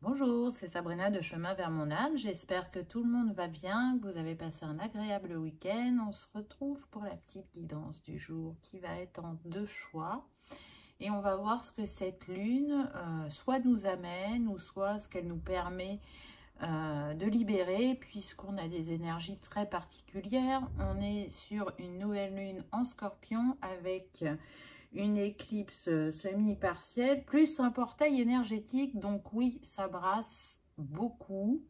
Bonjour, c'est Sabrina de Chemin vers mon âme. J'espère que tout le monde va bien, que vous avez passé un agréable week-end. On se retrouve pour la petite guidance du jour qui va être en deux choix. Et on va voir ce que cette lune soit nous amène ou soit ce qu'elle nous permet de libérer, puisqu'on a des énergies très particulières. On est sur une nouvelle lune en Scorpion avec une éclipse semi-partielle, plus un portail énergétique. Donc oui, ça brasse beaucoup,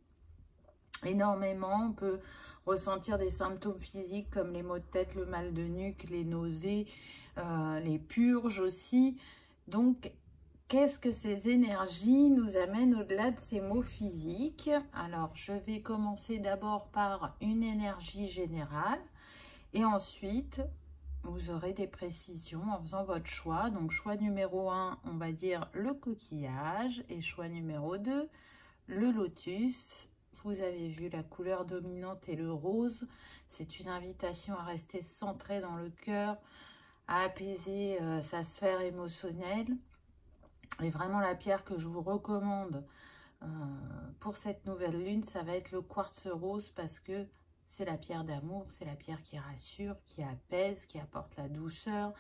énormément. On peut ressentir des symptômes physiques comme les maux de tête, le mal de nuque, les nausées, les purges aussi. Donc, qu'est-ce que ces énergies nous amènent au-delà de ces maux physiques? Alors, je vais commencer d'abord par une énergie générale et ensuite vous aurez des précisions en faisant votre choix. Donc, choix numéro 1, on va dire le coquillage. Et choix numéro 2, le lotus. Vous avez vu la couleur dominante et le rose. C'est une invitation à rester centré dans le cœur, à apaiser sa sphère émotionnelle. Et vraiment, la pierre que je vous recommande pour cette nouvelle lune, ça va être le quartz rose parce que c'est la pierre d'amour, c'est la pierre qui rassure, qui apaise, qui apporte la douceur,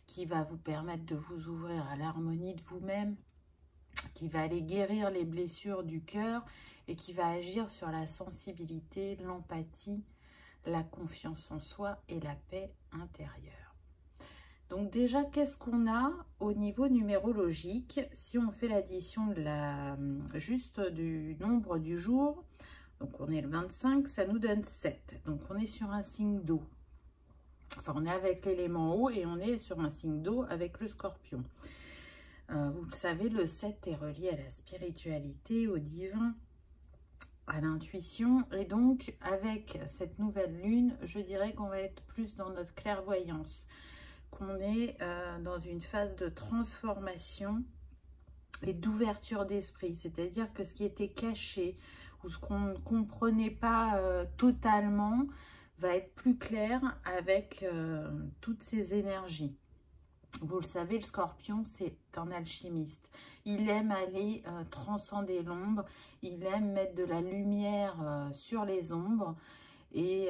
qui va vous permettre de vous ouvrir à l'harmonie de vous-même, qui va aller guérir les blessures du cœur et qui va agir sur la sensibilité, l'empathie, la confiance en soi et la paix intérieure. Donc déjà, qu'est-ce qu'on a au niveau numérologique? Si on fait l'addition de juste du nombre du jour, donc on est le 25, ça nous donne 7. Donc on est sur un signe d'eau. Enfin, on est avec l'élément eau et on est sur un signe d'eau avec le scorpion. Vous le savez, le 7 est relié à la spiritualité, au divin, à l'intuition. Et donc, avec cette nouvelle lune, je dirais qu'on va être plus dans notre clairvoyance, qu'on est dans une phase de transformation et d'ouverture d'esprit. C'est-à-dire que ce qui était caché ou ce qu'on ne comprenait pas totalement va être plus clair avec toutes ces énergies. Vous le savez, le scorpion, c'est un alchimiste. Il aime aller transcender l'ombre. Il aime mettre de la lumière sur les ombres. Et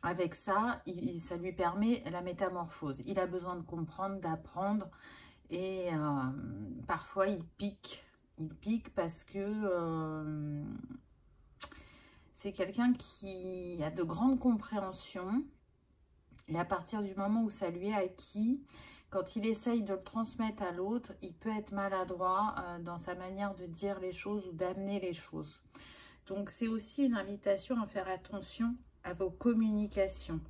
avec ça, ça lui permet la métamorphose. Il a besoin de comprendre, d'apprendre. Et parfois, il pique. Il pique parce que c'est quelqu'un qui a de grandes compréhensions. Et à partir du moment où ça lui est acquis, quand il essaye de le transmettre à l'autre, il peut être maladroit dans sa manière de dire les choses ou d'amener les choses. Donc, c'est aussi une invitation à faire attention à vos communications,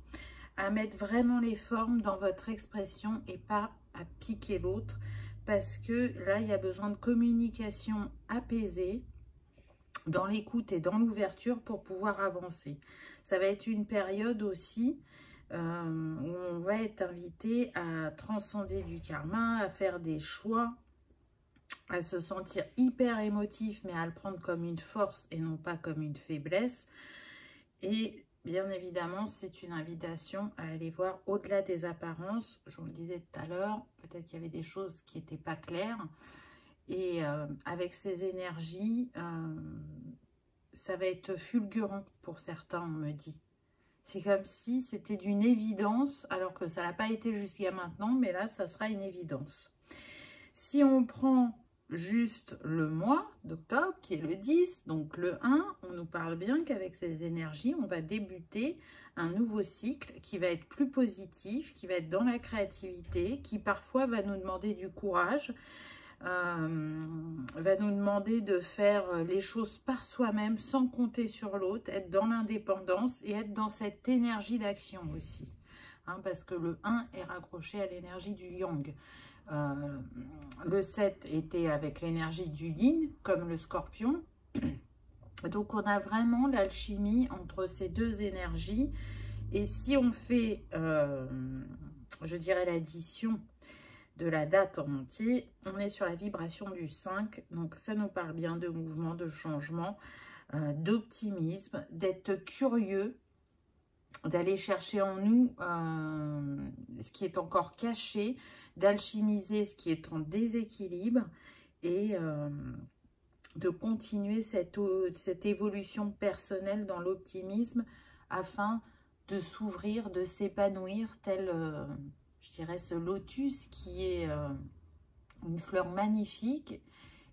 à mettre vraiment les formes dans votre expression et pas à piquer l'autre, parce que là, il y a besoin de communication apaisée, dans l'écoute et dans l'ouverture pour pouvoir avancer. Ça va être une période aussi où on va être invité à transcender du karma, à faire des choix, à se sentir hyper émotif, mais à le prendre comme une force et non pas comme une faiblesse. Et bien évidemment, c'est une invitation à aller voir au-delà des apparences. Je vous le disais tout à l'heure, peut-être qu'il y avait des choses qui n'étaient pas claires. Et avec ces énergies, ça va être fulgurant pour certains, on me dit. C'est comme si c'était d'une évidence, alors que ça n'a pas été jusqu'à maintenant, mais là, ça sera une évidence. Si on prend juste le mois d'octobre, qui est le 10, donc le 1, on nous parle bien qu'avec ces énergies, on va débuter un nouveau cycle qui va être plus positif, qui va être dans la créativité, qui parfois va nous demander du courage, va nous demander de faire les choses par soi-même sans compter sur l'autre, être dans l'indépendance et être dans cette énergie d'action aussi, hein, parce que le 1 est raccroché à l'énergie du yang. Le 7 était avec l'énergie du yin, comme le scorpion. Donc on a vraiment l'alchimie entre ces deux énergies. Et si on fait, je dirais, l'addition de la date en entier, on est sur la vibration du 5, donc ça nous parle bien de mouvement, de changement, d'optimisme, d'être curieux, d'aller chercher en nous ce qui est encore caché, d'alchimiser ce qui est en déséquilibre et de continuer cette évolution personnelle dans l'optimisme afin de s'ouvrir, de s'épanouir, tel, je dirais, ce lotus qui est une fleur magnifique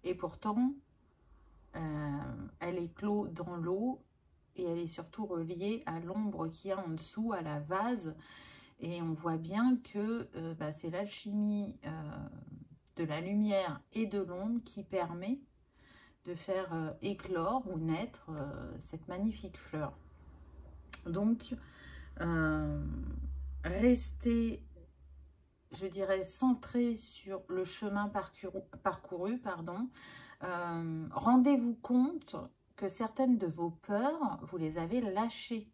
et pourtant elle est clos dans l'eau et elle est surtout reliée à l'ombre qu'il y a en dessous, à la vase. Et on voit bien que c'est l'alchimie de la lumière et de l'ombre qui permet de faire éclore ou naître cette magnifique fleur. Donc, restez, je dirais, centré sur le chemin parcouru, pardon. Rendez-vous compte que certaines de vos peurs, vous les avez lâchées.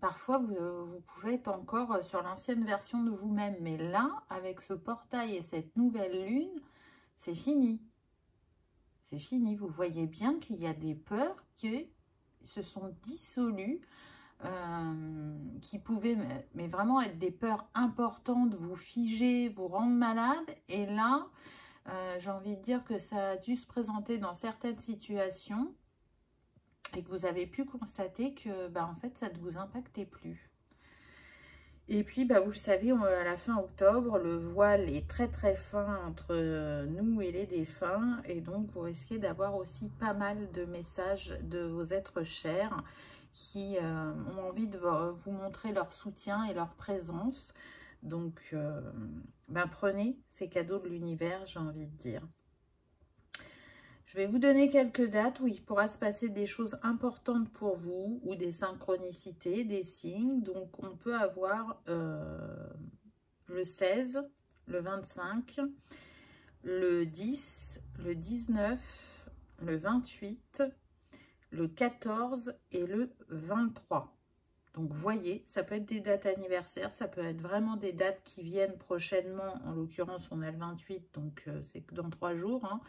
Parfois, vous pouvez être encore sur l'ancienne version de vous-même. Mais là, avec ce portail et cette nouvelle lune, c'est fini. C'est fini. Vous voyez bien qu'il y a des peurs qui se sont dissolues, qui pouvaient mais vraiment être des peurs importantes, vous figer, vous rendre malade. Et là, j'ai envie de dire que ça a dû se présenter dans certaines situations et que vous avez pu constater que en fait, ça ne vous impactait plus. Et puis, vous le savez, à la fin octobre, le voile est très très fin entre nous et les défunts. Et donc, vous risquez d'avoir aussi pas mal de messages de vos êtres chers qui ont envie de vous montrer leur soutien et leur présence. Donc, prenez ces cadeaux de l'univers, j'ai envie de dire. Je vais vous donner quelques dates où il pourra se passer des choses importantes pour vous, ou des synchronicités, des signes. Donc, on peut avoir le 16, le 25, le 10, le 19, le 28, le 14 et le 23. Donc, voyez, ça peut être des dates anniversaires, ça peut être vraiment des dates qui viennent prochainement. En l'occurrence, on a le 28, donc c'est que dans 3 jours, hein.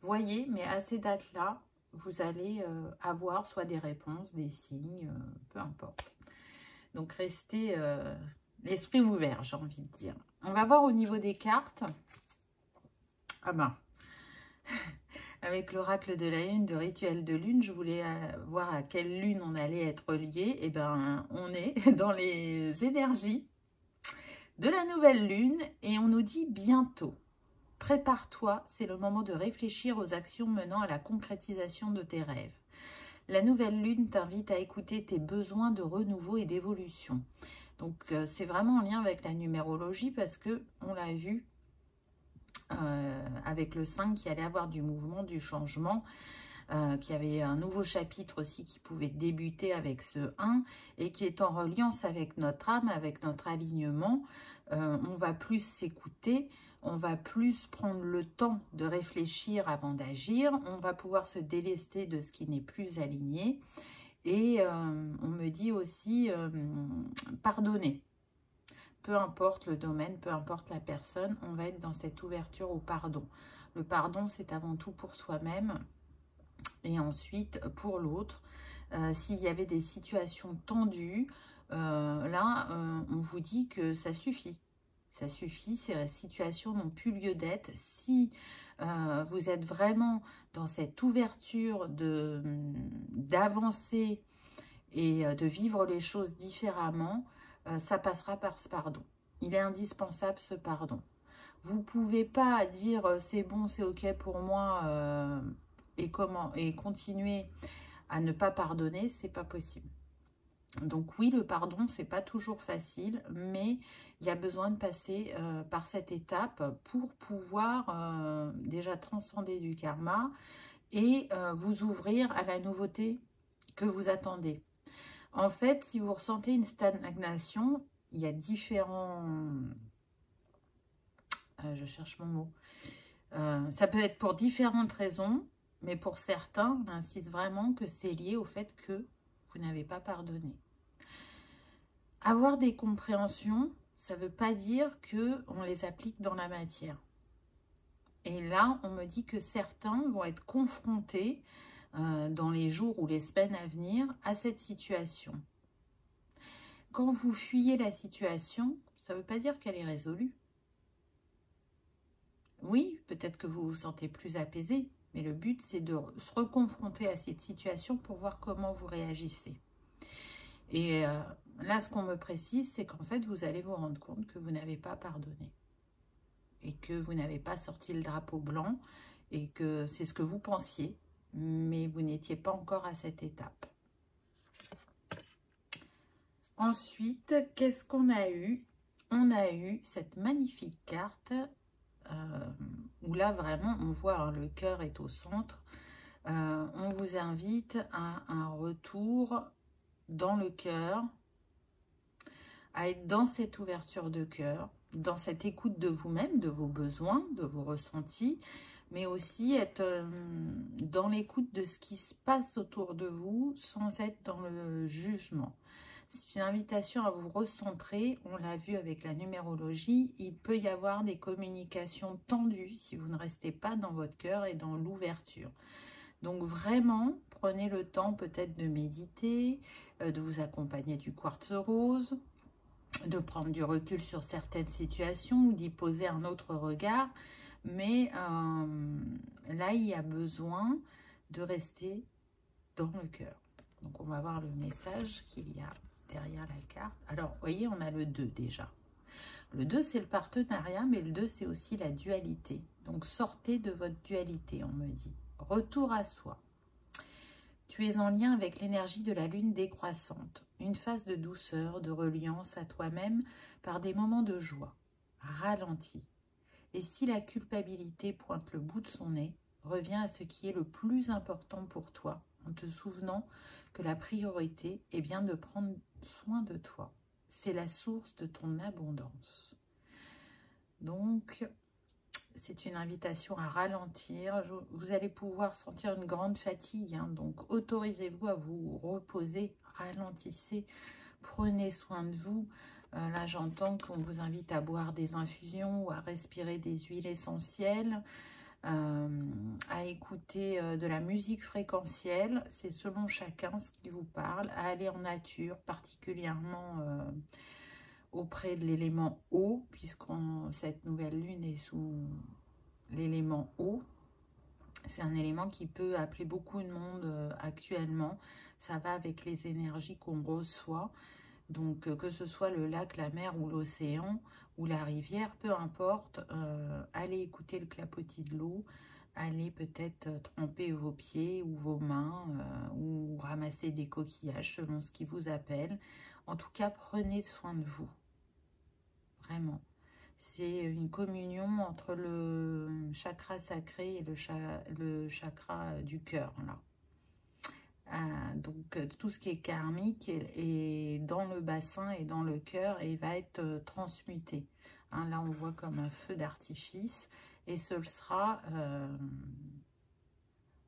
Voyez, mais à ces dates-là, vous allez avoir soit des réponses, des signes, peu importe. Donc, restez l'esprit ouvert, j'ai envie de dire. On va voir au niveau des cartes. Ah avec l'oracle de la lune, de rituel de lune, je voulais voir à quelle lune on allait être lié. Et on est dans les énergies de la nouvelle lune et on nous dit bientôt. Prépare-toi, c'est le moment de réfléchir aux actions menant à la concrétisation de tes rêves. La nouvelle lune t'invite à écouter tes besoins de renouveau et d'évolution. Donc, c'est vraiment en lien avec la numérologie parce que on l'a vu avec le 5 qui allait avoir du mouvement, du changement, qui avait un nouveau chapitre aussi qui pouvait débuter avec ce 1 et qui est en reliance avec notre âme, avec notre alignement. On va plus s'écouter. On va plus prendre le temps de réfléchir avant d'agir. On va pouvoir se délester de ce qui n'est plus aligné. Et on me dit aussi pardonner. Peu importe le domaine, peu importe la personne, on va être dans cette ouverture au pardon. Le pardon, c'est avant tout pour soi-même et ensuite pour l'autre. S'il y avait des situations tendues, là, on vous dit que ça suffit. Ça suffit, ces situations n'ont plus lieu d'être. Si vous êtes vraiment dans cette ouverture d'avancer et de vivre les choses différemment, ça passera par ce pardon. Il est indispensable ce pardon. Vous ne pouvez pas dire c'est bon, c'est ok pour moi et continuer à ne pas pardonner, c'est pas possible. Donc oui, le pardon, c'est pas toujours facile, mais il y a besoin de passer par cette étape pour pouvoir déjà transcender du karma et vous ouvrir à la nouveauté que vous attendez. En fait, si vous ressentez une stagnation, il y a différents... je cherche mon mot. Ça peut être pour différentes raisons, mais pour certains, on insiste vraiment que c'est lié au fait que vous n'avez pas pardonné. Avoir des compréhensions, ça ne veut pas dire qu'on les applique dans la matière. Et là, on me dit que certains vont être confrontés dans les jours ou les semaines à venir à cette situation. Quand vous fuyez la situation, ça ne veut pas dire qu'elle est résolue. Oui, peut-être que vous vous sentez plus apaisé, mais le but, c'est de se reconfronter à cette situation pour voir comment vous réagissez. Et là, ce qu'on me précise, c'est qu'en fait, vous allez vous rendre compte que vous n'avez pas pardonné. Et que vous n'avez pas sorti le drapeau blanc. Et que c'est ce que vous pensiez. Mais vous n'étiez pas encore à cette étape. Ensuite, qu'est-ce qu'on a eu? On a eu cette magnifique carte. Où là, vraiment, on voit hein, le cœur est au centre. On vous invite à un retour dans le cœur, à être dans cette ouverture de cœur, dans cette écoute de vous-même, de vos besoins, de vos ressentis, mais aussi être dans l'écoute de ce qui se passe autour de vous sans être dans le jugement. C'est une invitation à vous recentrer. On l'a vu avec la numérologie, il peut y avoir des communications tendues si vous ne restez pas dans votre cœur et dans l'ouverture. Donc vraiment, prenez le temps peut-être de méditer, de vous accompagner du quartz rose, de prendre du recul sur certaines situations ou d'y poser un autre regard. Mais là, il y a besoin de rester dans le cœur. Donc, on va voir le message qu'il y a derrière la carte. Alors, vous voyez, on a le 2 déjà. Le 2, c'est le partenariat, mais le 2, c'est aussi la dualité. Donc, sortez de votre dualité, on me dit. Retour à soi. Tu es en lien avec l'énergie de la lune décroissante. Une phase de douceur, de reliance à toi-même par des moments de joie. Ralentis. Et si la culpabilité pointe le bout de son nez, reviens à ce qui est le plus important pour toi, en te souvenant que la priorité est bien de prendre soin de toi. C'est la source de ton abondance. Donc, c'est une invitation à ralentir. Vous allez pouvoir sentir une grande fatigue. Hein, donc, autorisez-vous à vous reposer, ralentissez, prenez soin de vous. Là, j'entends qu'on vous invite à boire des infusions ou à respirer des huiles essentielles, à écouter de la musique fréquentielle. C'est selon chacun ce qui vous parle. À aller en nature, particulièrement auprès de l'élément eau, puisque cette nouvelle lune est sous l'élément eau. C'est un élément qui peut appeler beaucoup de monde actuellement. Ça va avec les énergies qu'on reçoit. Donc, que ce soit le lac, la mer ou l'océan ou la rivière, peu importe, allez écouter le clapotis de l'eau, allez peut-être tremper vos pieds ou vos mains ou ramasser des coquillages selon ce qui vous appelle. En tout cas, prenez soin de vous. Vraiment. C'est une communion entre le chakra sacré et le chakra du cœur, là. Donc tout ce qui est karmique est dans le bassin et dans le cœur et va être transmuté. Hein, là, on voit comme un feu d'artifice et ce sera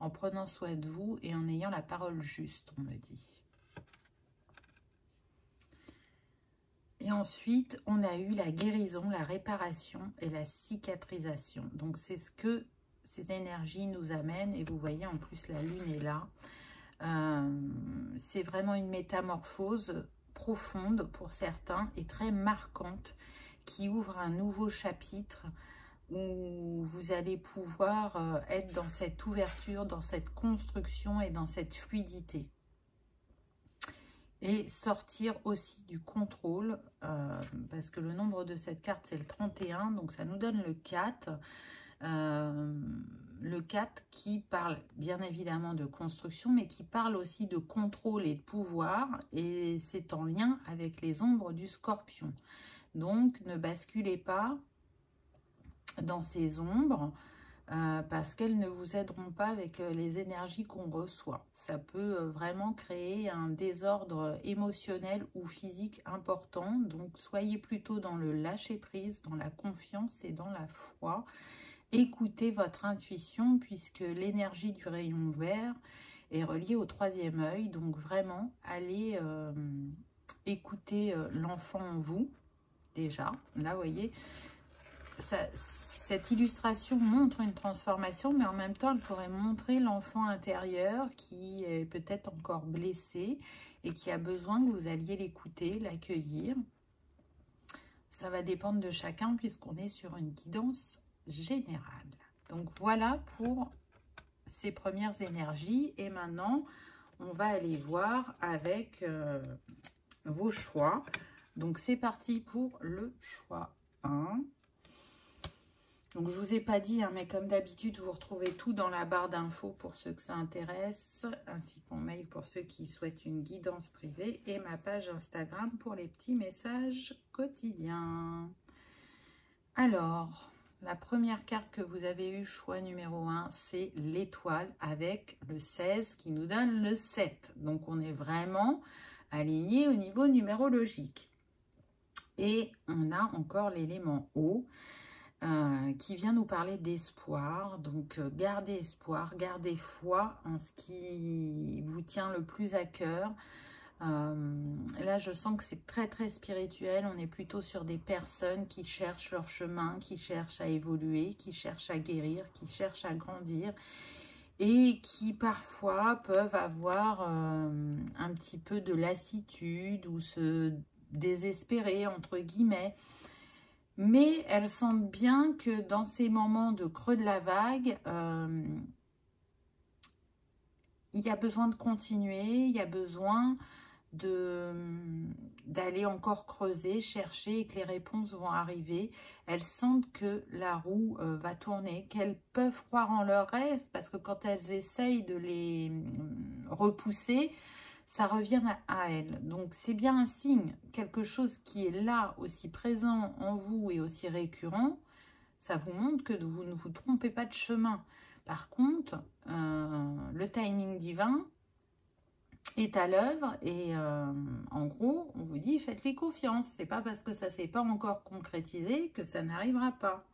en prenant soin de vous et en ayant la parole juste, on me dit. Et ensuite, on a eu la guérison, la réparation et la cicatrisation. Donc, c'est ce que ces énergies nous amènent. Et vous voyez, en plus, la lune est là. C'est vraiment une métamorphose profonde pour certains et très marquante qui ouvre un nouveau chapitre où vous allez pouvoir être dans cette ouverture, dans cette construction et dans cette fluidité. Et sortir aussi du contrôle, parce que le nombre de cette carte, c'est le 31, donc ça nous donne le 4. Le 4 qui parle bien évidemment de construction, mais qui parle aussi de contrôle et de pouvoir, et c'est en lien avec les ombres du Scorpion. Donc, ne basculez pas dans ces ombres, parce qu'elles ne vous aideront pas avec les énergies qu'on reçoit. Ça peut vraiment créer un désordre émotionnel ou physique important. Donc, soyez plutôt dans le lâcher-prise, dans la confiance et dans la foi. Écoutez votre intuition puisque l'énergie du rayon vert est reliée au 3e œil. Donc, vraiment, allez écouter l'enfant en vous, déjà. Là, vous voyez, cette illustration montre une transformation, mais en même temps, elle pourrait montrer l'enfant intérieur qui est peut-être encore blessé et qui a besoin que vous alliez l'écouter, l'accueillir. Ça va dépendre de chacun puisqu'on est sur une guidance général. Donc voilà pour ces premières énergies. Et maintenant, on va aller voir avec vos choix. Donc c'est parti pour le choix 1. Donc je vous ai pas dit, hein, mais comme d'habitude, vous retrouvez tout dans la barre d'infos pour ceux que ça intéresse, ainsi que mon mail pour ceux qui souhaitent une guidance privée et ma page Instagram pour les petits messages quotidiens. Alors, la première carte que vous avez eue, choix numéro 1, c'est l'étoile avec le 16 qui nous donne le 7. Donc on est vraiment aligné au niveau numérologique. Et on a encore l'élément eau. Qui vient nous parler d'espoir. Donc, gardez espoir, gardez foi en ce qui vous tient le plus à cœur. Là, je sens que c'est très, très spirituel. On est plutôt sur des personnes qui cherchent leur chemin, qui cherchent à évoluer, qui cherchent à guérir, qui cherchent à grandir et qui parfois peuvent avoir un petit peu de lassitude ou se désespérer, entre guillemets. Mais elles sentent bien que dans ces moments de creux de la vague, il y a besoin de continuer, il y a besoin d'aller encore creuser, chercher et que les réponses vont arriver. Elles sentent que la roue va tourner, qu'elles peuvent croire en leurs rêves parce que quand elles essayent de les repousser, ça revient à elle. Donc, c'est bien un signe. Quelque chose qui est là, aussi présent en vous et aussi récurrent, ça vous montre que vous ne vous trompez pas de chemin. Par contre, le timing divin est à l'œuvre et en gros, on vous dit, faites-lui confiance. C'est pas parce que ça ne s'est pas encore concrétisé que ça n'arrivera pas.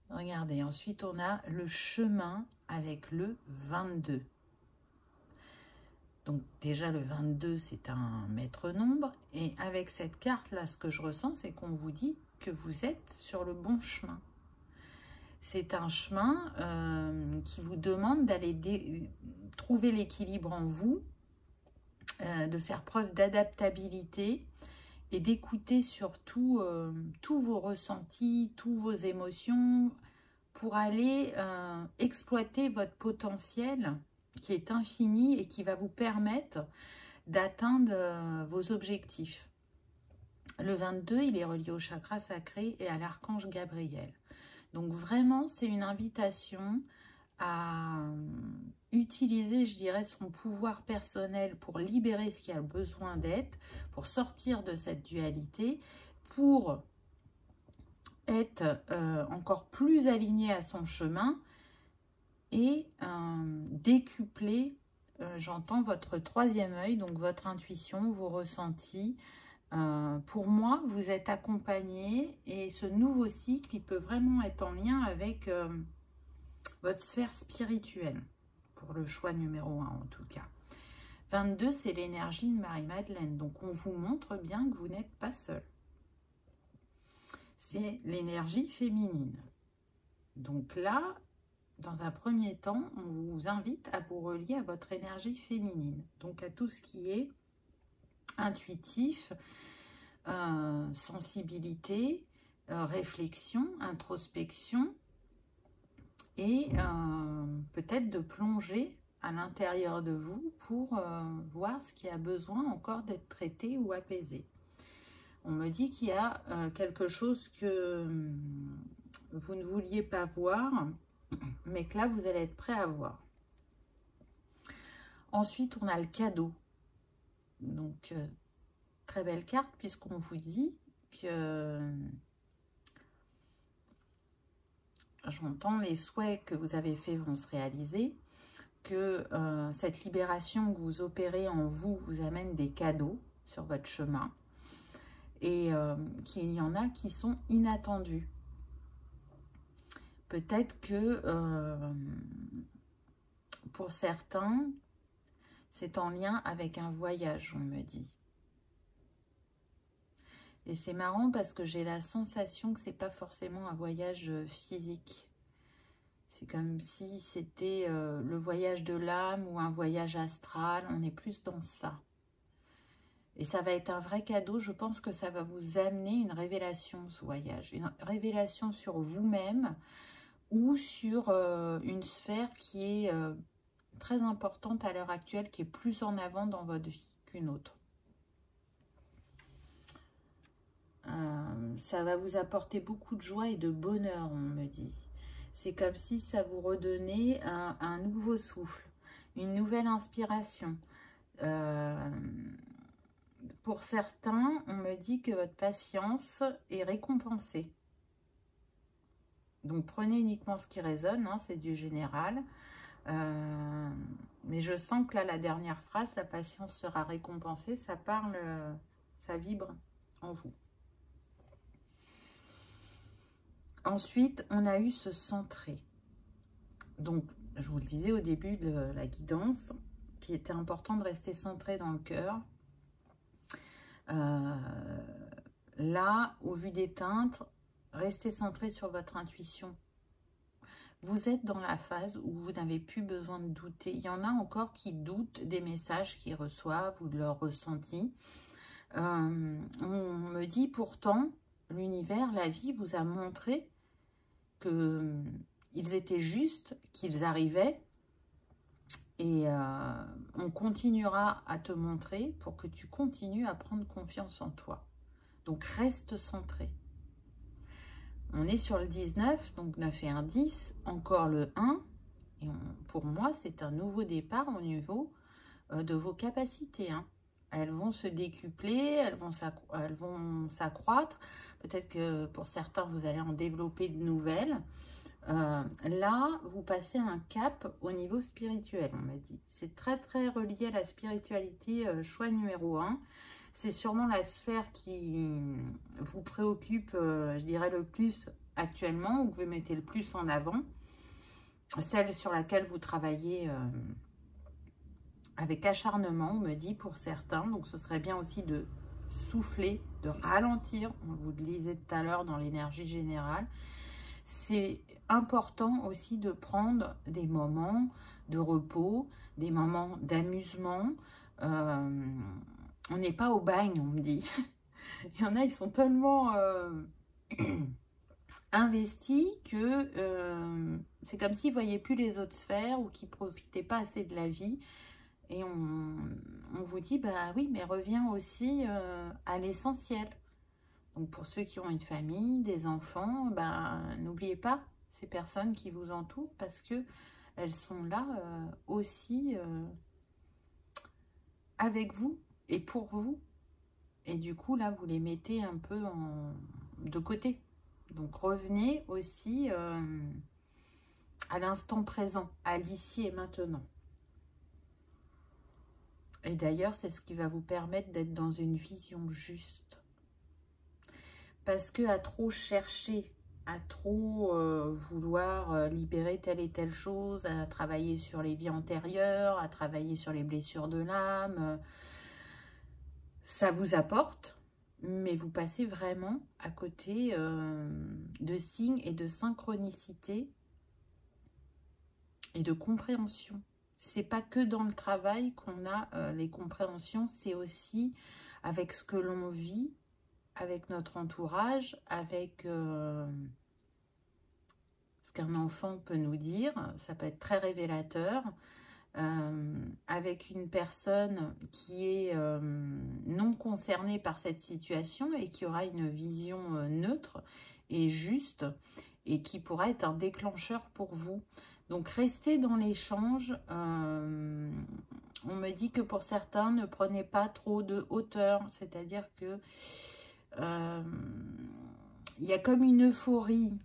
Regardez, ensuite, on a le chemin avec le 22. Donc déjà le 22 c'est un maître nombre et avec cette carte là ce que je ressens c'est qu'on vous dit que vous êtes sur le bon chemin. C'est un chemin qui vous demande d'aller trouver l'équilibre en vous, de faire preuve d'adaptabilité et d'écouter surtout tous vos ressentis, tous vos émotions pour aller exploiter votre potentiel qui est infini et qui va vous permettre d'atteindre vos objectifs. Le 22, il est relié au chakra sacré et à l'archange Gabriel. Donc vraiment, c'est une invitation à utiliser, je dirais, son pouvoir personnel pour libérer ce qui a besoin d'être, pour sortir de cette dualité, pour être encore plus aligné à son chemin et décupler, j'entends votre troisième œil, donc votre intuition, vos ressentis. Pour moi, vous êtes accompagné et ce nouveau cycle, il peut vraiment être en lien avec votre sphère spirituelle, pour le choix numéro 1 en tout cas. 22, c'est l'énergie de Marie-Madeleine, donc on vous montre bien que vous n'êtes pas seul. C'est l'énergie féminine. Donc là, dans un premier temps, on vous invite à vous relier à votre énergie féminine. Donc à tout ce qui est intuitif, sensibilité, réflexion, introspection et peut-être de plonger à l'intérieur de vous pour voir ce qui a besoin encore d'être traité ou apaisé. On me dit qu'il y a quelque chose que vous ne vouliez pas voir, mais que là, vous allez être prêt à voir. Ensuite, on a le cadeau. Donc, très belle carte, puisqu'on vous dit que j'entends les souhaits que vous avez faits vont se réaliser, que cette libération que vous opérez en vous vous amène des cadeaux sur votre chemin et qu'il y en a qui sont inattendus. Peut-être que pour certains, c'est en lien avec un voyage, on me dit. Et c'est marrant parce que j'ai la sensation que c'est pas forcément un voyage physique. C'est comme si c'était le voyage de l'âme ou un voyage astral. On est plus dans ça. Et ça va être un vrai cadeau. Je pense que ça va vous amener une révélation, ce voyage. Une révélation sur vous-même ou sur une sphère qui est très importante à l'heure actuelle, qui est plus en avant dans votre vie qu'une autre. Ça va vous apporter beaucoup de joie et de bonheur, on me dit. C'est comme si ça vous redonnait un nouveau souffle, une nouvelle inspiration. Pour certains, on me dit que votre patience est récompensée. Donc, prenez uniquement ce qui résonne, hein, c'est du général. Mais je sens que là, la dernière phrase, la patience sera récompensée, ça parle, ça vibre en vous. Ensuite, on a eu se centrer. Donc, je vous le disais au début de la guidance, qu'il était important de rester centré dans le cœur. Là, au vu des teintes, restez centré sur votre intuition. Vous êtes dans la phase où vous n'avez plus besoin de douter. Il y en a encore qui doutent des messages qu'ils reçoivent ou de leur ressenti. On me dit pourtant, l'univers, la vie vous a montré qu'ils étaient justes, qu'ils arrivaient. Et on continuera à te montrer pour que tu continues à prendre confiance en toi. Donc, reste centré. On est sur le 19, donc 9 et 1, 10. Encore le 1. Et pour moi, c'est un nouveau départ au niveau de vos capacités. Hein. Elles vont se décupler, elles vont s'accroître. Peut-être que pour certains, vous allez en développer de nouvelles. Là, vous passez un cap au niveau spirituel, on m'a dit. C'est très, très relié à la spiritualité, choix numéro 1. C'est sûrement la sphère qui vous préoccupe, je dirais, le plus actuellement, ou que vous mettez le plus en avant. Celle sur laquelle vous travaillez avec acharnement, on me dit, pour certains. Donc, ce serait bien aussi de souffler, de ralentir. On vous le disait tout à l'heure dans l'énergie générale. C'est important aussi de prendre des moments de repos, des moments d'amusement. On n'est pas au bagne, on me dit. Il y en a, ils sont tellement investis que c'est comme s'ils ne voyaient plus les autres sphères ou qu'ils ne profitaient pas assez de la vie. Et on vous dit, bah oui, mais reviens aussi à l'essentiel. Donc, pour ceux qui ont une famille, des enfants, ben, n'oubliez pas ces personnes qui vous entourent parce que elles sont là aussi avec vous et pour vous. Et du coup, là, vous les mettez un peu de côté. Donc, revenez aussi à l'instant présent, à l'ici et maintenant. Et d'ailleurs, c'est ce qui va vous permettre d'être dans une vision juste. Parce que à trop chercher, à trop vouloir libérer telle et telle chose, à travailler sur les vies antérieures, à travailler sur les blessures de l'âme, ça vous apporte, mais vous passez vraiment à côté de signes et de synchronicité et de compréhension. C'est pas que dans le travail qu'on a les compréhensions, c'est aussi avec ce que l'on vit, avec notre entourage, avec ce qu'un enfant peut nous dire. Ça peut être très révélateur. Avec une personne qui est non concernée par cette situation et qui aura une vision neutre et juste et qui pourra être un déclencheur pour vous. Donc, restez dans l'échange. On me dit que pour certains, ne prenez pas trop de hauteur. C'est-à-dire que il y a comme une euphorie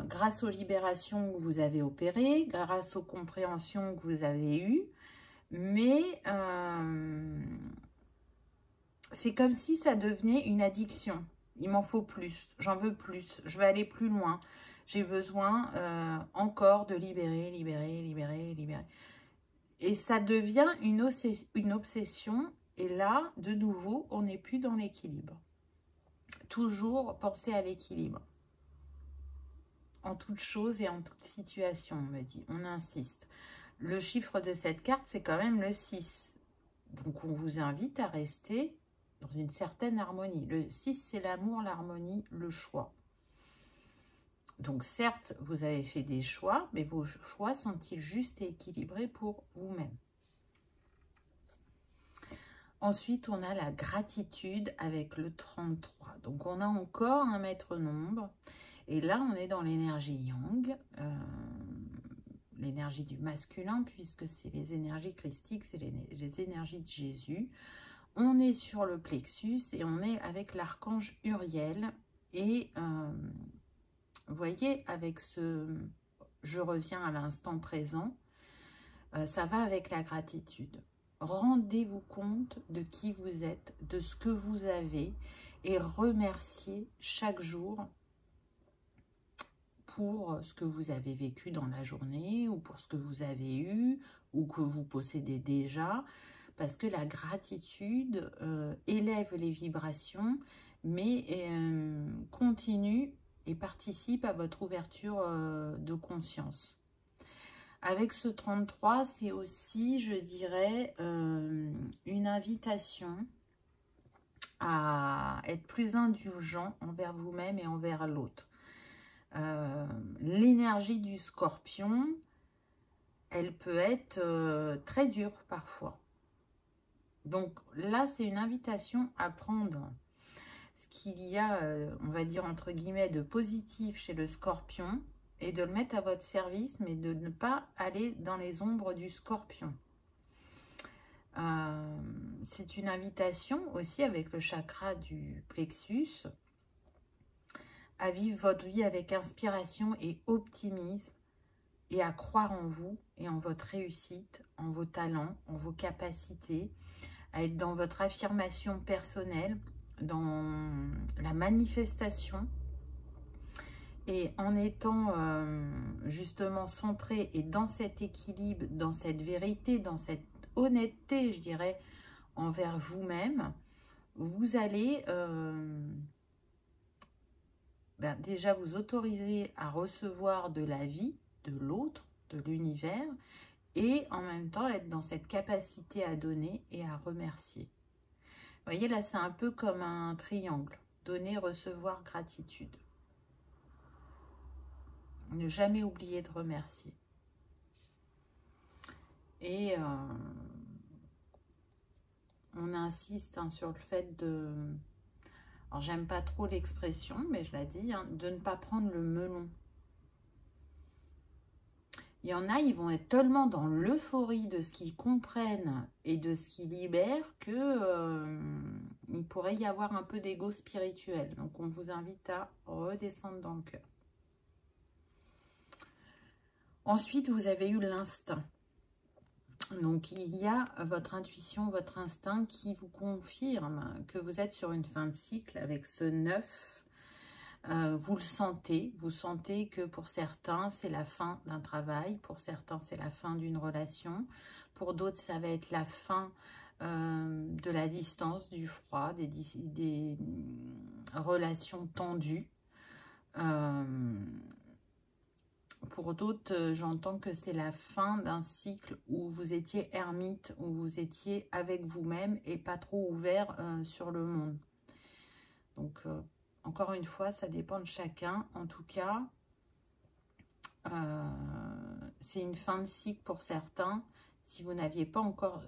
grâce aux libérations que vous avez opérées, grâce aux compréhensions que vous avez eues, mais c'est comme si ça devenait une addiction. Il m'en faut plus, j'en veux plus, je veux aller plus loin. J'ai besoin encore de libérer, libérer, libérer, libérer. Et ça devient une obsession. Et là, de nouveau, on n'est plus dans l'équilibre. Toujours penser à l'équilibre. En toute chose et en toute situation, on me dit. On insiste. Le chiffre de cette carte, c'est quand même le 6. Donc, on vous invite à rester dans une certaine harmonie. Le 6, c'est l'amour, l'harmonie, le choix. Donc, certes, vous avez fait des choix, mais vos choix sont-ils justes et équilibrés pour vous-même? Ensuite, on a la gratitude avec le 33. Donc, on a encore un maître nombre. Et là, on est dans l'énergie yang, l'énergie du masculin, puisque c'est les énergies christiques, c'est les énergies de Jésus. On est sur le plexus et on est avec l'archange Uriel. Et vous voyez, avec ce « je reviens à l'instant présent », ça va avec la gratitude. Rendez-vous compte de qui vous êtes, de ce que vous avez et remerciez chaque jour pour ce que vous avez vécu dans la journée ou pour ce que vous avez eu ou que vous possédez déjà, parce que la gratitude élève les vibrations, mais continue et participe à votre ouverture de conscience. Avec ce 33, c'est aussi, je dirais, une invitation à être plus indulgent envers vous-même et envers l'autre. L'énergie du scorpion, elle peut être très dure parfois. Donc là, c'est une invitation à prendre ce qu'il y a, on va dire entre guillemets, de positif chez le scorpion et de le mettre à votre service, mais de ne pas aller dans les ombres du scorpion. C'est une invitation aussi avec le chakra du plexus à vivre votre vie avec inspiration et optimisme et à croire en vous et en votre réussite, en vos talents, en vos capacités, à être dans votre affirmation personnelle, dans la manifestation et en étant justement centré et dans cet équilibre, dans cette vérité, dans cette honnêteté, je dirais, envers vous-même, vous allez déjà vous autoriser à recevoir de la vie, de l'autre, de l'univers, et en même temps être dans cette capacité à donner et à remercier. Vous voyez, là, c'est un peu comme un triangle. Donner, recevoir, gratitude. Ne jamais oublier de remercier. Et on insiste sur le fait de... Alors, j'aime pas trop l'expression, mais je la dis, de ne pas prendre le melon. Il y en a, ils vont être tellement dans l'euphorie de ce qu'ils comprennent et de ce qu'ils libèrent que il pourrait y avoir un peu d'ego spirituel. Donc, on vous invite à redescendre dans le cœur. Ensuite, vous avez eu l'instinct. Donc, il y a votre intuition, votre instinct qui vous confirme que vous êtes sur une fin de cycle avec ce 9. Vous le sentez, vous sentez que pour certains, c'est la fin d'un travail, pour certains, c'est la fin d'une relation, pour d'autres, ça va être la fin de la distance, du froid, des relations tendues. Pour d'autres, j'entends que c'est la fin d'un cycle où vous étiez ermite, où vous étiez avec vous-même et pas trop ouvert sur le monde. Donc, encore une fois, ça dépend de chacun. En tout cas, c'est une fin de cycle pour certains. Si vous n'aviez pas encore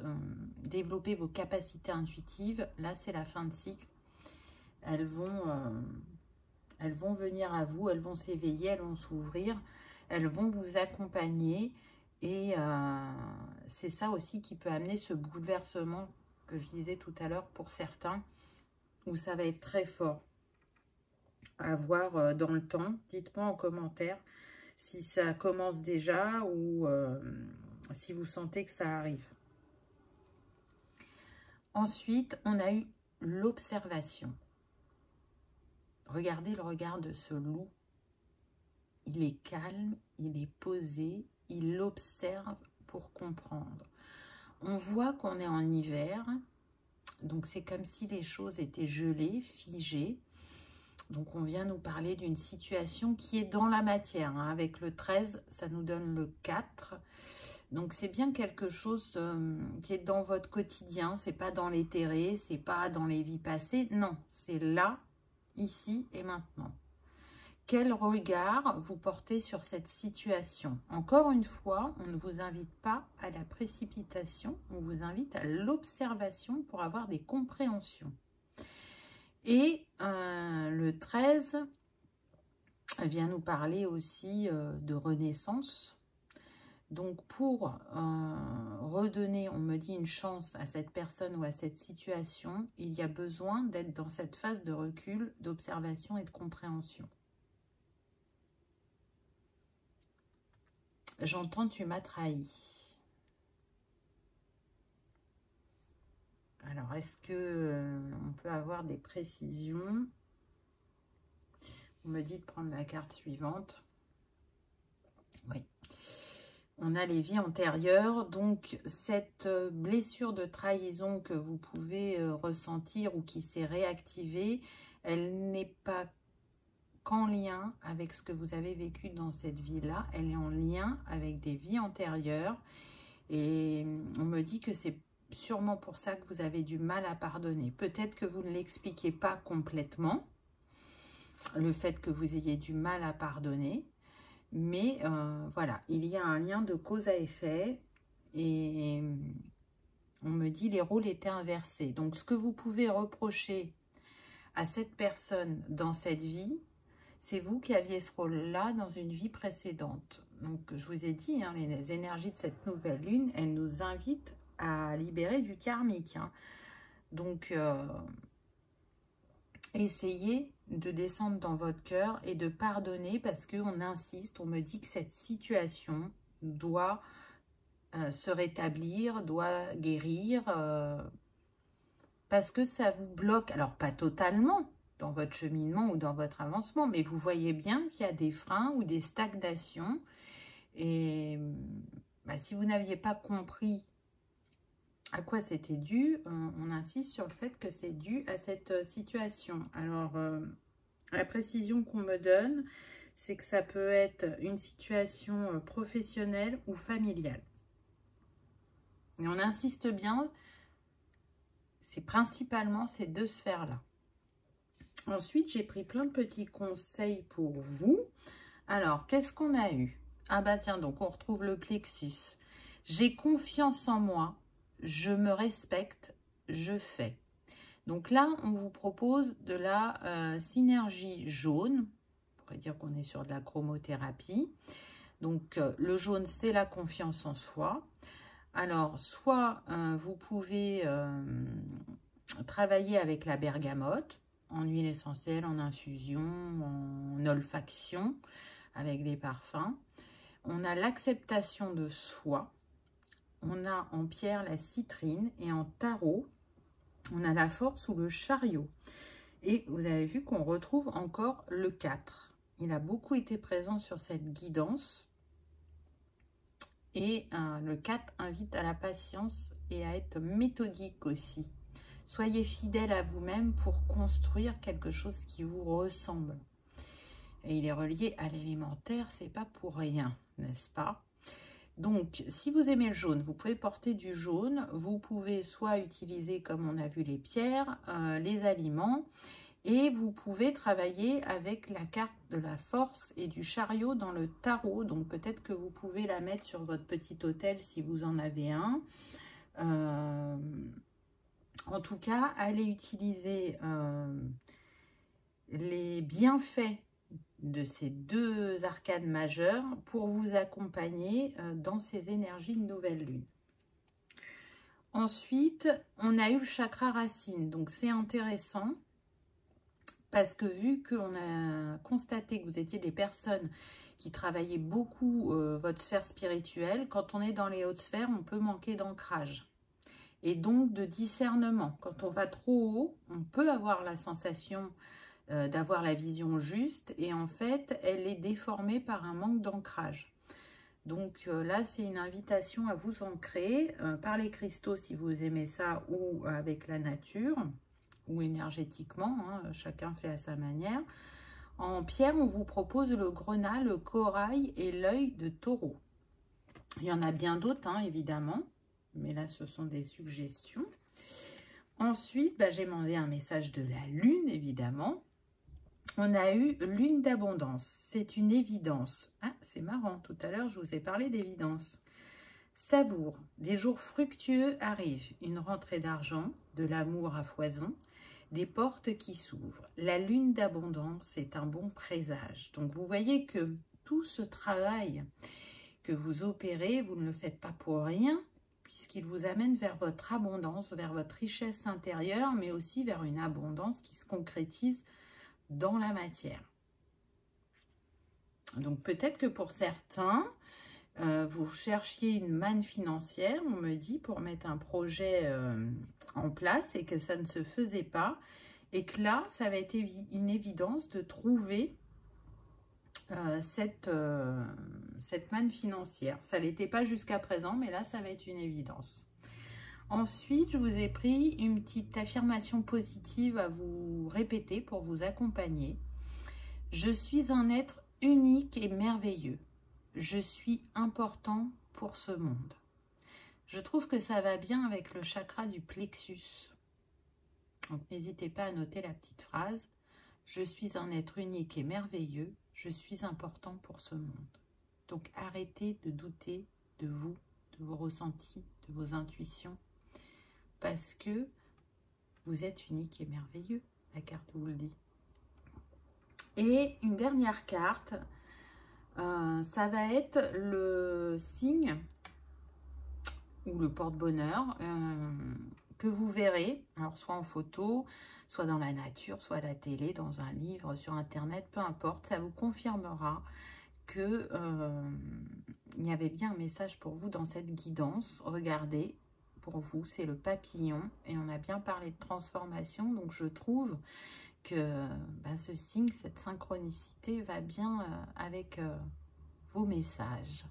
développé vos capacités intuitives, là, c'est la fin de cycle. Elles vont venir à vous, elles vont s'éveiller, elles vont s'ouvrir, elles vont vous accompagner. Et c'est ça aussi qui peut amener ce bouleversement que je disais tout à l'heure pour certains, où ça va être très fort à voir dans le temps. Dites-moi en commentaire si ça commence déjà ou si vous sentez que ça arrive. Ensuite, on a eu l'observation. Regardez le regard de ce loup. Il est calme, il est posé, il observe pour comprendre. On voit qu'on est en hiver, donc c'est comme si les choses étaient gelées, figées. Donc, on vient nous parler d'une situation qui est dans la matière. Avec le 13, ça nous donne le 4. Donc c'est bien quelque chose qui est dans votre quotidien, c'est pas dans l'éthéré, c'est pas dans les vies passées, non, c'est là, ici et maintenant. Quel regard vous portez sur cette situation? Encore une fois, on ne vous invite pas à la précipitation, on vous invite à l'observation pour avoir des compréhensions. Et le 13 vient nous parler aussi de renaissance. Donc pour redonner, on me dit, une chance à cette personne ou à cette situation, il y a besoin d'être dans cette phase de recul, d'observation et de compréhension. J'entends, tu m'as trahi. Alors, est-ce que on peut avoir des précisions? On me dit de prendre la carte suivante. Oui. On a les vies antérieures. Donc, cette blessure de trahison que vous pouvez ressentir ou qui s'est réactivée, elle n'est pas qu'en lien avec ce que vous avez vécu dans cette vie-là. Elle est en lien avec des vies antérieures. Et on me dit que c'est sûrement pour ça que vous avez du mal à pardonner. Peut-être que vous ne l'expliquez pas complètement, le fait que vous ayez du mal à pardonner. Mais voilà, il y a un lien de cause à effet. Et on me dit les rôles étaient inversés. Donc ce que vous pouvez reprocher à cette personne dans cette vie, c'est vous qui aviez ce rôle-là dans une vie précédente. Donc, je vous ai dit, hein, les énergies de cette nouvelle lune, elles nous invitent à libérer du karmique. Hein. Donc, essayez de descendre dans votre cœur et de pardonner parce qu'on insiste, on me dit que cette situation doit se rétablir, doit guérir, parce que ça vous bloque. Alors, pas totalement dans votre cheminement ou dans votre avancement, mais vous voyez bien qu'il y a des freins ou des stagnations. Et si vous n'aviez pas compris à quoi c'était dû, on insiste sur le fait que c'est dû à cette situation. Alors, la précision qu'on me donne, c'est que ça peut être une situation professionnelle ou familiale. Et on insiste bien, c'est principalement ces deux sphères-là. Ensuite, j'ai pris plein de petits conseils pour vous. Alors, qu'est-ce qu'on a eu? Ah bah tiens, donc on retrouve le plexus. J'ai confiance en moi, je me respecte, je fais. Donc là, on vous propose de la synergie jaune. On pourrait dire qu'on est sur de la chromothérapie. Donc, le jaune, c'est la confiance en soi. Alors, soit vous pouvez travailler avec la bergamote, en huile essentielle, en infusion, en olfaction, avec les parfums. On a l'acceptation de soi. On a en pierre la citrine et en tarot, on a la force ou le chariot. Et vous avez vu qu'on retrouve encore le 4. Il a beaucoup été présent sur cette guidance. Et le 4 invite à la patience et à être méthodique aussi. Soyez fidèle à vous-même pour construire quelque chose qui vous ressemble. Et il est relié à l'élémentaire, c'est pas pour rien, n'est-ce pas? Donc, si vous aimez le jaune, vous pouvez porter du jaune. Vous pouvez soit utiliser, comme on a vu, les pierres, les aliments. Et vous pouvez travailler avec la carte de la force et du chariot dans le tarot. Donc, peut-être que vous pouvez la mettre sur votre petit autel si vous en avez un. En tout cas, allez utiliser les bienfaits de ces deux arcanes majeures pour vous accompagner dans ces énergies de nouvelle lune. Ensuite, on a eu le chakra racine. Donc, c'est intéressant parce que vu qu'on a constaté que vous étiez des personnes qui travaillaient beaucoup votre sphère spirituelle, quand on est dans les hautes sphères, on peut manquer d'ancrage. Et donc de discernement. Quand on va trop haut, on peut avoir la sensation d'avoir la vision juste et en fait, elle est déformée par un manque d'ancrage. Donc là, c'est une invitation à vous ancrer par les cristaux si vous aimez ça ou avec la nature ou énergétiquement, hein, chacun fait à sa manière. En pierre, on vous propose le grenat, le corail et l'œil de taureau. Il y en a bien d'autres, hein, évidemment. Mais là, ce sont des suggestions. Ensuite, j'ai demandé un message de la Lune, évidemment. On a eu Lune d'abondance. C'est une évidence. Ah, c'est marrant. Tout à l'heure, je vous ai parlé d'évidence. Savoure. Des jours fructueux arrivent. Une rentrée d'argent, de l'amour à foison, des portes qui s'ouvrent. La Lune d'abondance est un bon présage. Donc, vous voyez que tout ce travail que vous opérez, vous ne le faites pas pour rien, puisqu'il vous amène vers votre abondance, vers votre richesse intérieure, mais aussi vers une abondance qui se concrétise dans la matière. Donc peut-être que pour certains, vous cherchiez une manne financière, on me dit, pour mettre un projet en place et que ça ne se faisait pas. Et que là, ça va être une évidence de trouver cette manne financière. Ça ne l'était pas jusqu'à présent, mais là, ça va être une évidence. Ensuite, je vous ai pris une petite affirmation positive à vous répéter pour vous accompagner. Je suis un être unique et merveilleux. Je suis important pour ce monde. Je trouve que ça va bien avec le chakra du plexus. Donc, n'hésitez pas à noter la petite phrase. Je suis un être unique et merveilleux. Je suis important pour ce monde. Donc, arrêtez de douter de vous, de vos ressentis, de vos intuitions. Parce que vous êtes unique et merveilleux. La carte vous le dit. Et une dernière carte, ça va être le signe ou le porte-bonheur que vous verrez, alors soit en photo, soit dans la nature, soit à la télé, dans un livre, sur internet, peu importe, ça vous confirmera que il y avait bien un message pour vous dans cette guidance. Regardez, pour vous, c'est le papillon et on a bien parlé de transformation, donc je trouve que ce signe, cette synchronicité va bien avec vos messages.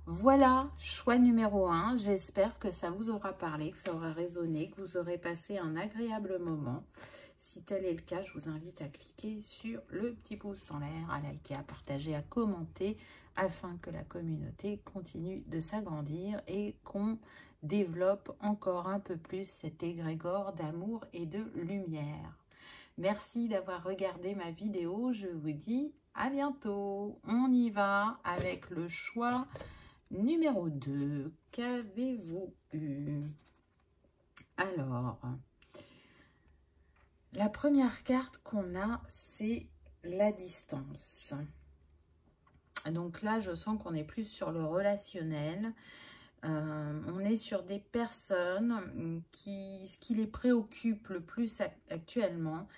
Voilà, choix numéro 1. J'espère que ça vous aura parlé, que ça aura résonné, que vous aurez passé un agréable moment. Si tel est le cas, je vous invite à cliquer sur le petit pouce en l'air, à liker, à partager, à commenter, afin que la communauté continue de s'agrandir et qu'on développe encore un peu plus cet égrégore d'amour et de lumière. Merci d'avoir regardé ma vidéo. Je vous dis à bientôt. On y va avec le choix numéro 2. Qu'avez-vous eu? Alors, la première carte qu'on a, c'est la distance. Donc là, je sens qu'on est plus sur le relationnel. On est sur des personnes ce qui les préoccupe le plus actuellement,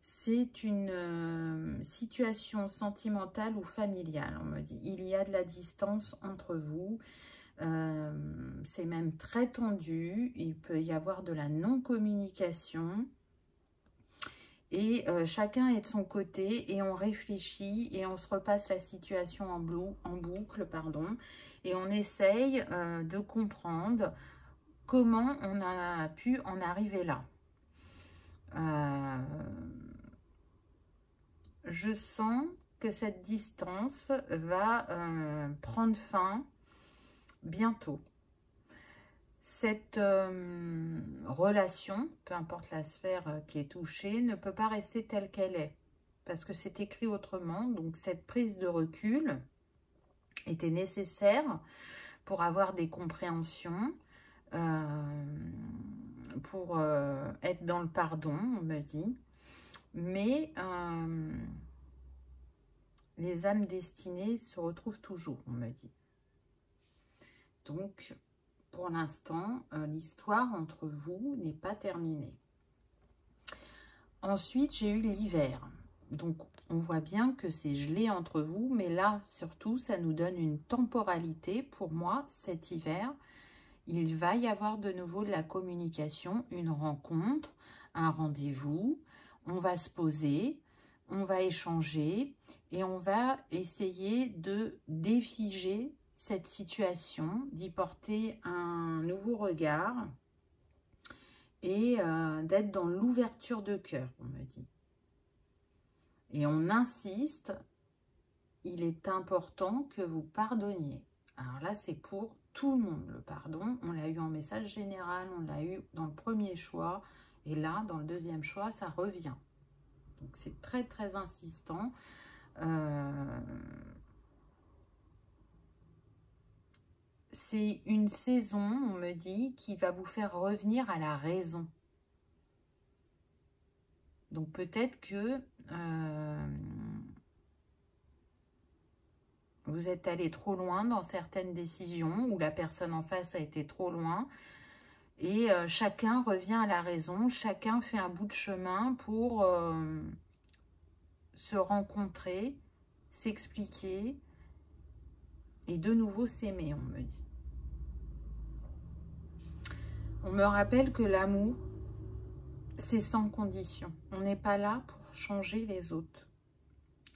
c'est une situation sentimentale ou familiale, on me dit. Il y a de la distance entre vous, c'est même très tendu, il peut y avoir de la non-communication. Et chacun est de son côté et on réfléchit et on se repasse la situation en boucle, pardon, et on essaye de comprendre comment on a pu en arriver là. Je sens que cette distance va prendre fin bientôt. Cette relation, peu importe la sphère qui est touchée, ne peut pas rester telle qu'elle est, parce que c'est écrit autrement. Donc cette prise de recul était nécessaire pour avoir des compréhensions, pour être dans le pardon, on me dit. Mais les âmes destinées se retrouvent toujours, on me dit. Donc, pour l'instant, l'histoire entre vous n'est pas terminée. Ensuite, j'ai eu l'hiver. Donc, on voit bien que c'est gelé entre vous, mais là, surtout, ça nous donne une temporalité. Pour moi, cet hiver, il va y avoir de nouveau de la communication, une rencontre, un rendez-vous. On va se poser, on va échanger et on va essayer de défiger cette situation, d'y porter un nouveau regard et d'être dans l'ouverture de cœur, on me dit. Et on insiste, il est important que vous pardonniez. Alors là, c'est pour tout le monde, le pardon. On l'a eu en message général, on l'a eu dans le premier choix. Et là, dans le deuxième choix, ça revient. Donc, c'est très, très insistant. C'est une saison, on me dit, qui va vous faire revenir à la raison. Donc, peut-être que vous êtes allé trop loin dans certaines décisions ou la personne en face a été trop loin. Et chacun revient à la raison, chacun fait un bout de chemin pour se rencontrer, s'expliquer et de nouveau s'aimer, on me dit. On me rappelle que l'amour, c'est sans condition. On n'est pas là pour changer les autres.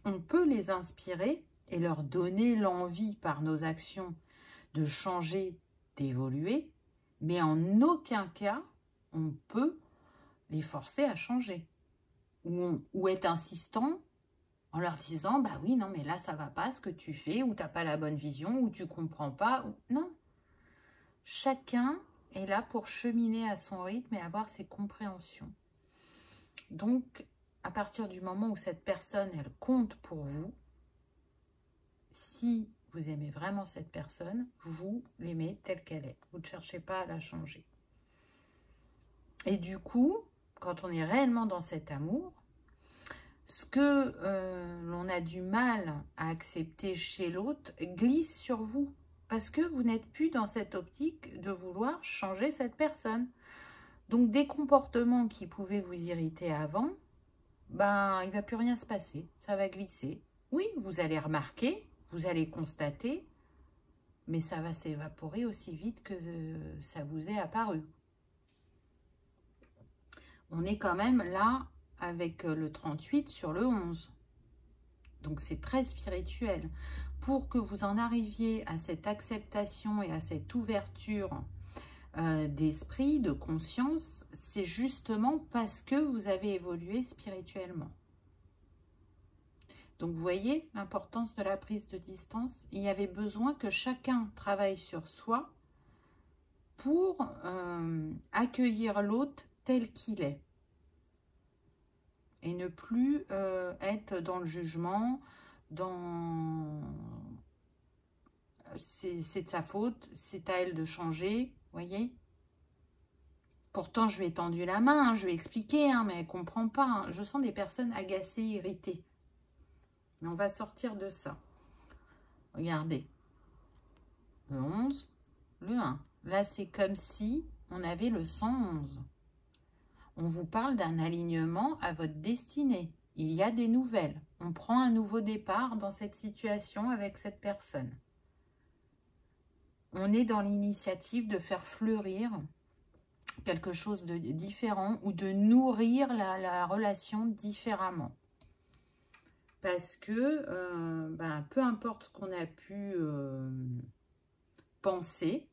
On peut les inspirer et leur donner l'envie par nos actions de changer, d'évoluer, mais en aucun cas, on peut les forcer à changer. Ou être insistant en leur disant, bah oui, non, mais là, ça va pas ce que tu fais, ou t'as pas la bonne vision, ou tu comprends pas. Non. Chacun est là pour cheminer à son rythme et avoir ses compréhensions. Donc, à partir du moment où cette personne, elle compte pour vous, si vous aimez vraiment cette personne, vous l'aimez telle qu'elle est. Vous ne cherchez pas à la changer. Et du coup, quand on est réellement dans cet amour, ce que l'on a du mal à accepter chez l'autre glisse sur vous. Parce que vous n'êtes plus dans cette optique de vouloir changer cette personne. Donc, des comportements qui pouvaient vous irriter avant, ben, il ne va plus rien se passer. Ça va glisser. Oui, vous allez remarquer, vous allez constater, mais ça va s'évaporer aussi vite que ça vous est apparu. On est quand même là avec le 38 sur le 11. Donc, c'est très spirituel. Pour que vous en arriviez à cette acceptation et à cette ouverture d'esprit, de conscience, c'est justement parce que vous avez évolué spirituellement. Donc, vous voyez l'importance de la prise de distance. Il y avait besoin que chacun travaille sur soi pour accueillir l'autre tel qu'il est. Et ne plus être dans le jugement, dans c'est de sa faute, c'est à elle de changer, voyez. Pourtant, je lui ai tendu la main, hein, je lui ai expliqué, hein, mais elle ne comprend pas. Hein. Je sens des personnes agacées, irritées. Mais on va sortir de ça. Regardez. Le 11, le 1. Là, c'est comme si on avait le 111. On vous parle d'un alignement à votre destinée. Il y a des nouvelles. On prend un nouveau départ dans cette situation avec cette personne. On est dans l'initiative de faire fleurir quelque chose de différent ou de nourrir la relation différemment. Parce que peu importe ce qu'on a pu penser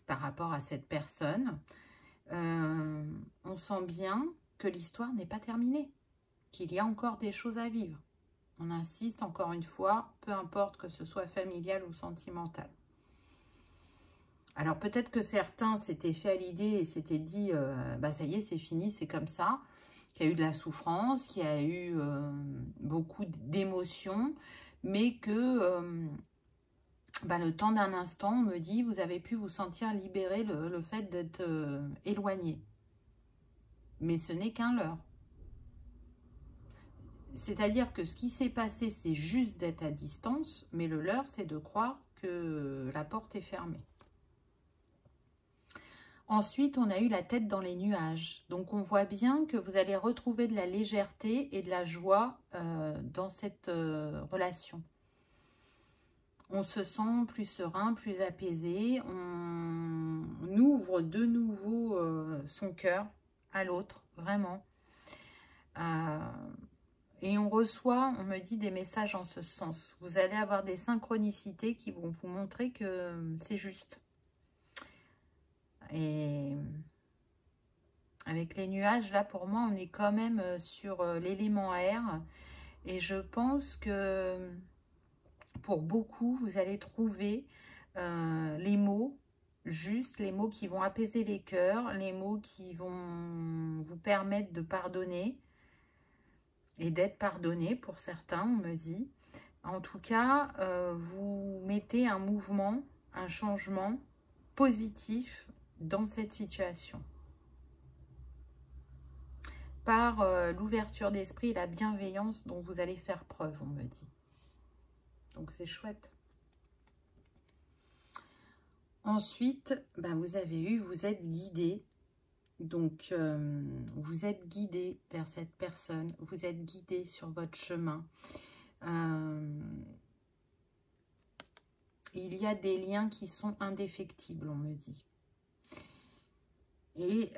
par rapport à cette personne, on sent bien que l'histoire n'est pas terminée, qu'il y a encore des choses à vivre. On insiste encore une fois, peu importe que ce soit familial ou sentimental. Alors peut-être que certains s'étaient fait à l'idée et s'étaient dit ça y est, c'est fini, c'est comme ça, qu'il y a eu de la souffrance, qu'il y a eu beaucoup d'émotions, mais que le temps d'un instant, on me dit, vous avez pu vous sentir libéré le fait d'être éloigné. Mais ce n'est qu'un leurre. C'est-à-dire que ce qui s'est passé, c'est juste d'être à distance, mais le leurre, c'est de croire que la porte est fermée. Ensuite, on a eu la tête dans les nuages. Donc, on voit bien que vous allez retrouver de la légèreté et de la joie dans cette relation. On se sent plus serein, plus apaisé. On ouvre de nouveau son cœur à l'autre, vraiment. Et on reçoit, on me dit, des messages en ce sens. Vous allez avoir des synchronicités qui vont vous montrer que c'est juste. Et avec les nuages, là, pour moi, on est quand même sur l'élément air. Et je pense que pour beaucoup, vous allez trouver les mots, juste les mots qui vont apaiser les cœurs, les mots qui vont vous permettre de pardonner et d'être pardonné pour certains, on me dit. En tout cas, vous mettez un mouvement, un changement positif dans cette situation. Par l'ouverture d'esprit et la bienveillance dont vous allez faire preuve, on me dit. Donc c'est chouette. Ensuite, ben vous êtes guidé. Donc, vous êtes guidé vers cette personne. Vous êtes guidé sur votre chemin. Il y a des liens qui sont indéfectibles, on me dit. Et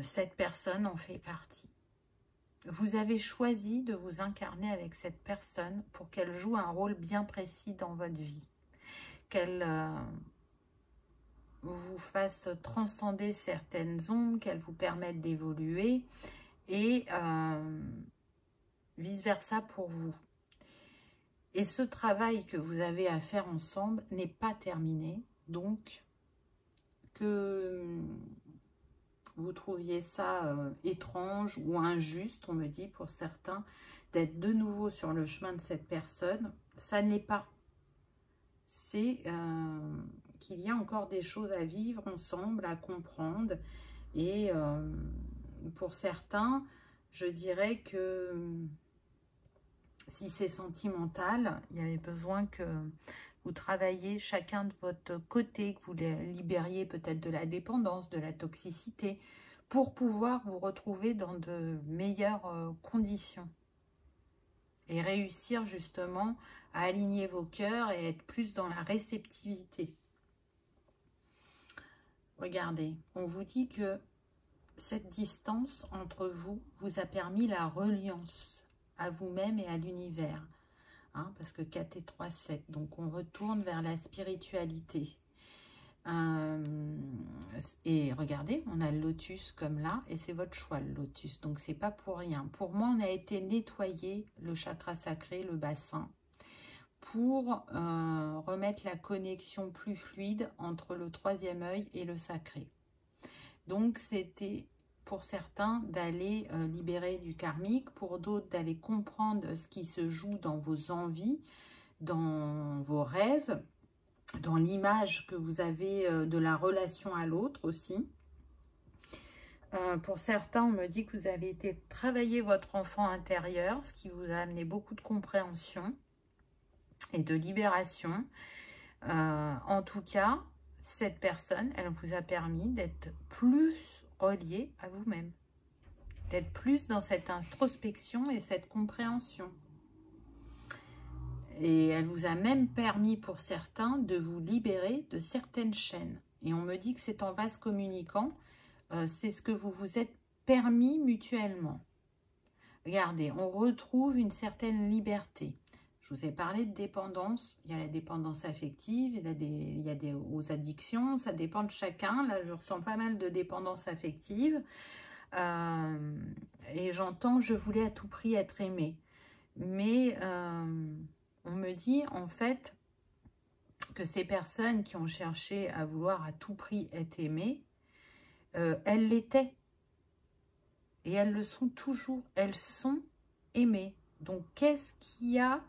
cette personne en fait partie. Vous avez choisi de vous incarner avec cette personne pour qu'elle joue un rôle bien précis dans votre vie. Qu'elle vous fasse transcender certaines ombres, qu'elle vous permette d'évoluer et vice-versa pour vous. Et ce travail que vous avez à faire ensemble n'est pas terminé, donc que vous trouviez ça étrange ou injuste, on me dit pour certains, d'être de nouveau sur le chemin de cette personne, ça ne l'est pas. C'est qu'il y a encore des choses à vivre ensemble, à comprendre. Et pour certains, je dirais que si c'est sentimental, il y avait besoin que vous travailliez chacun de votre côté, que vous libériez peut-être de la dépendance, de la toxicité, pour pouvoir vous retrouver dans de meilleures conditions. Et réussir justement à aligner vos cœurs et être plus dans la réceptivité. Regardez, on vous dit que cette distance entre vous vous a permis la reliance à vous-même et à l'univers. Hein, parce que 4 et 3, 7. Donc on retourne vers la spiritualité. Et regardez, on a le lotus comme là, et c'est votre choix le lotus. Donc c'est pas pour rien. Pour moi, on a été nettoyer le chakra sacré, le bassin, pour remettre la connexion plus fluide entre le 3e œil et le sacré. Donc c'était pour certains d'aller libérer du karmique, pour d'autres d'aller comprendre ce qui se joue dans vos envies, dans vos rêves, dans l'image que vous avez de la relation à l'autre aussi. Pour certains, on me dit que vous avez été travailler votre enfant intérieur, ce qui vous a amené beaucoup de compréhension et de libération. En tout cas, cette personne, elle vous a permis d'être plus relié à vous-même, d'être plus dans cette introspection et cette compréhension. Et elle vous a même permis pour certains de vous libérer de certaines chaînes. Et on me dit que c'est en vase communicant, c'est ce que vous vous êtes permis mutuellement. Regardez, on retrouve une certaine liberté. Je vous ai parlé de dépendance. Il y a la dépendance affective, il y a aux addictions, ça dépend de chacun. Là, je ressens pas mal de dépendance affective. Et j'entends, je voulais à tout prix être aimée. Mais on me dit, en fait, que ces personnes qui ont cherché à vouloir à tout prix être aimées, elles l'étaient. Et elles le sont toujours. Elles sont aimées. Donc, qu'est-ce qui a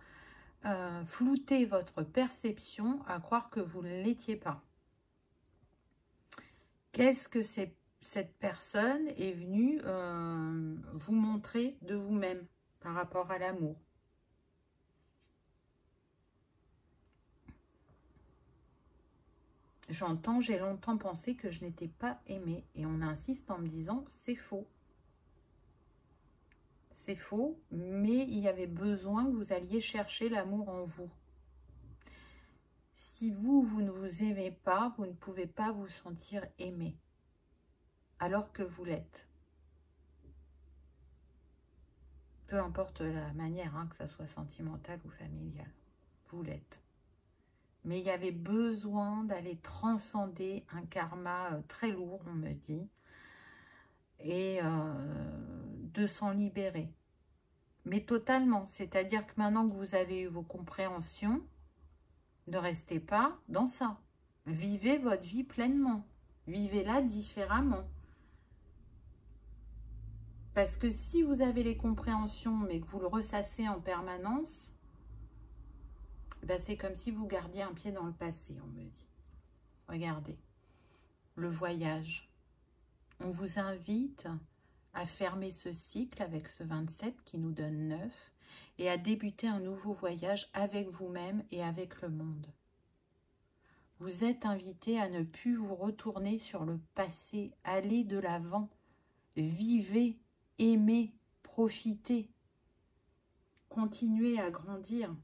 flouté votre perception à croire que vous ne l'étiez pas? Qu'est-ce que cette personne est venue vous montrer de vous-même par rapport à l'amour? J'entends, j'ai longtemps pensé que je n'étais pas aimée. Et on insiste en me disant, c'est faux. C'est faux, mais il y avait besoin que vous alliez chercher l'amour en vous. Si vous ne vous aimez pas, vous ne pouvez pas vous sentir aimé, alors que vous l'êtes. Peu importe la manière, hein, que ça soit sentimental ou familial, vous l'êtes. Mais il y avait besoin d'aller transcender un karma très lourd, on me dit, et de s'en libérer. Mais totalement, c'est-à-dire que maintenant que vous avez eu vos compréhensions, ne restez pas dans ça. Vivez votre vie pleinement. Vivez-la différemment. Parce que si vous avez les compréhensions, mais que vous le ressassez en permanence, ben c'est comme si vous gardiez un pied dans le passé, on me dit. Regardez, le voyage. On vous invite à fermer ce cycle avec ce 27 qui nous donne 9 et à débuter un nouveau voyage avec vous-même et avec le monde. Vous êtes invité à ne plus vous retourner sur le passé, allez de l'avant, vivez, aimez, profitez, continuez à grandir.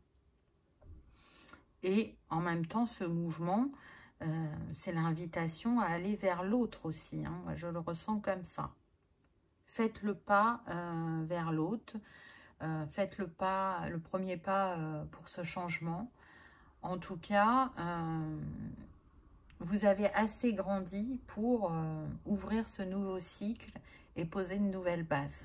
Et en même temps, ce mouvement, c'est l'invitation à aller vers l'autre aussi. Hein. Moi, je le ressens comme ça. Faites le pas vers l'autre. Faites le premier pas pour ce changement. En tout cas, vous avez assez grandi pour ouvrir ce nouveau cycle et poser une nouvelle base.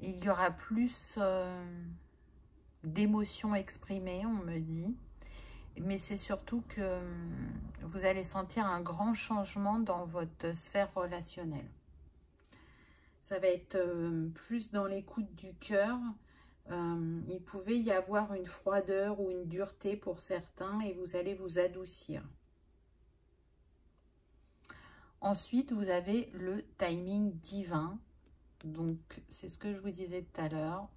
Il y aura plus d'émotions exprimées, on me dit. Mais c'est surtout que vous allez sentir un grand changement dans votre sphère relationnelle. Ça va être plus dans l'écoute du cœur. Il pouvait y avoir une froideur ou une dureté pour certains et vous allez vous adoucir. Ensuite, vous avez le timing divin. Donc, c'est ce que je vous disais tout à l'heure.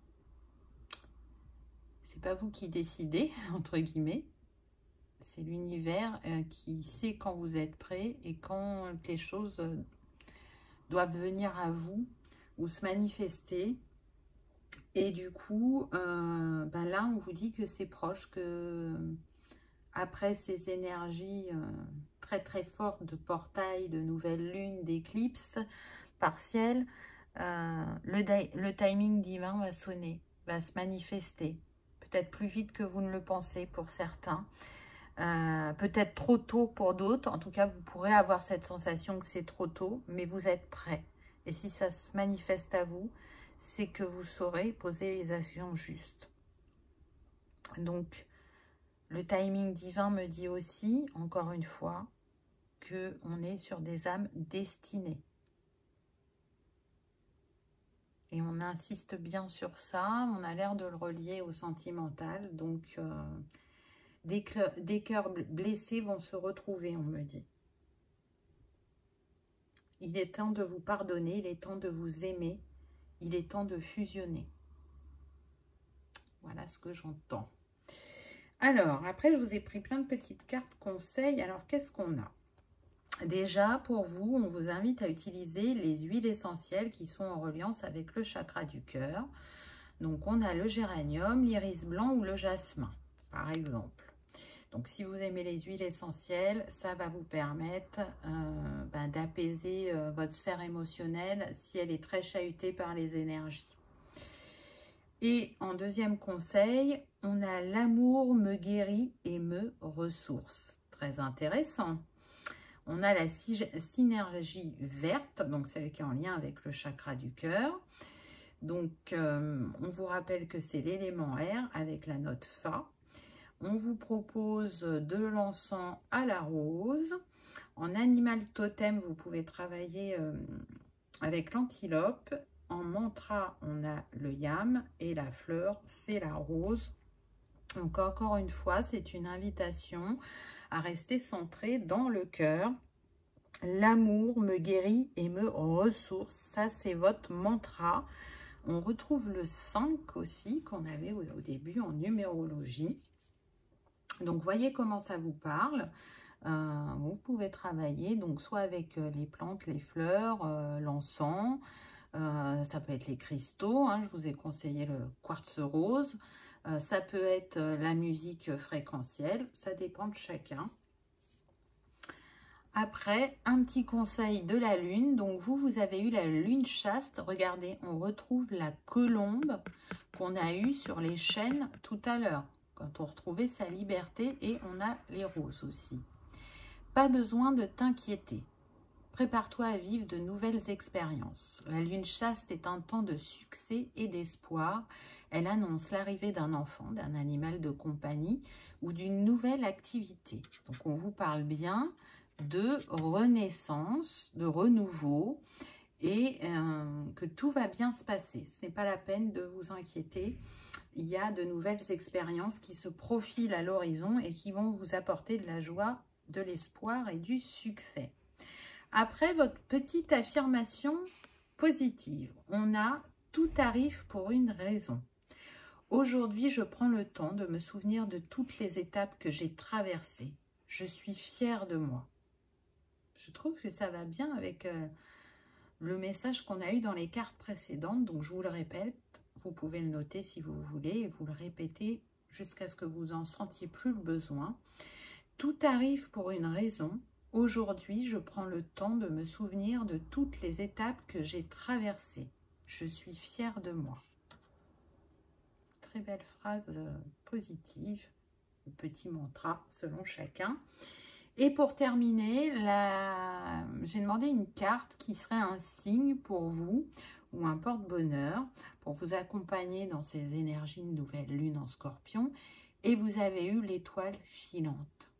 C'est pas vous qui décidez, entre guillemets. C'est l'univers qui sait quand vous êtes prêt et quand les choses doivent venir à vous ou se manifester. Et du coup, ben là, on vous dit que c'est proche, que après ces énergies très très fortes de portail, de nouvelle lune, d'éclipse partielle, le timing divin va sonner, va se manifester. Peut-être plus vite que vous ne le pensez pour certains. Peut-être trop tôt pour d'autres. En tout cas, vous pourrez avoir cette sensation que c'est trop tôt, mais vous êtes prêt. Et si ça se manifeste à vous, c'est que vous saurez poser les actions justes. Donc, le timing divin me dit aussi, encore une fois, qu'on est sur des âmes destinées. Et on insiste bien sur ça, on a l'air de le relier au sentimental. Donc, des cœurs blessés vont se retrouver, on me dit. Il est temps de vous pardonner, il est temps de vous aimer, il est temps de fusionner. Voilà ce que j'entends. Alors, après, je vous ai pris plein de petites cartes conseils. Alors, qu'est-ce qu'on a? Déjà, pour vous, on vous invite à utiliser les huiles essentielles qui sont en reliance avec le chakra du cœur. Donc, on a le géranium, l'iris blanc ou le jasmin, par exemple. Donc, si vous aimez les huiles essentielles, ça va vous permettre d'apaiser votre sphère émotionnelle si elle est très chahutée par les énergies. Et en deuxième conseil, on a l'amour me guérit et me ressource. Très intéressant. On a la synergie verte, donc celle qui est en lien avec le chakra du cœur. Donc, on vous rappelle que c'est l'élément air avec la note Fa. On vous propose de l'encens à la rose. En animal totem, vous pouvez travailler avec l'antilope. En mantra, on a le yam et la fleur, c'est la rose. Donc, encore une fois, c'est une invitation à rester centré dans le cœur. L'amour me guérit et me ressource. Ça, c'est votre mantra. On retrouve le 5 aussi qu'on avait au début en numérologie. Donc, voyez comment ça vous parle. Vous pouvez travailler donc soit avec les plantes, les fleurs, l'encens. Ça peut être les cristaux. Hein, je vous ai conseillé le quartz rose. Ça peut être la musique fréquentielle. Ça dépend de chacun. Après, un petit conseil de la lune. Donc, vous avez eu la lune chaste. Regardez, on retrouve la colombe qu'on a eue sur les chênes tout à l'heure, quand on retrouvait sa liberté, et on a les roses aussi. Pas besoin de t'inquiéter. Prépare-toi à vivre de nouvelles expériences. La lune chaste est un temps de succès et d'espoir. Elle annonce l'arrivée d'un enfant, d'un animal de compagnie ou d'une nouvelle activité. Donc, on vous parle bien de renaissance, de renouveau et que tout va bien se passer. Ce n'est pas la peine de vous inquiéter. Il y a de nouvelles expériences qui se profilent à l'horizon et qui vont vous apporter de la joie, de l'espoir et du succès. Après votre petite affirmation positive, on a « Tout arrive pour une raison ». Aujourd'hui, je prends le temps de me souvenir de toutes les étapes que j'ai traversées. Je suis fière de moi. Je trouve que ça va bien avec le message qu'on a eu dans les cartes précédentes. Donc, je vous le répète, vous pouvez le noter si vous voulez et vous le répétez jusqu'à ce que vous en sentiez plus le besoin. Tout arrive pour une raison. Aujourd'hui, je prends le temps de me souvenir de toutes les étapes que j'ai traversées. Je suis fière de moi. Très belle phrase positive, le petit mantra selon chacun. Et pour terminer, j'ai demandé une carte qui serait un signe pour vous ou un porte-bonheur pour vous accompagner dans ces énergies de nouvelle lune en Scorpion. Et vous avez eu l'étoile filante.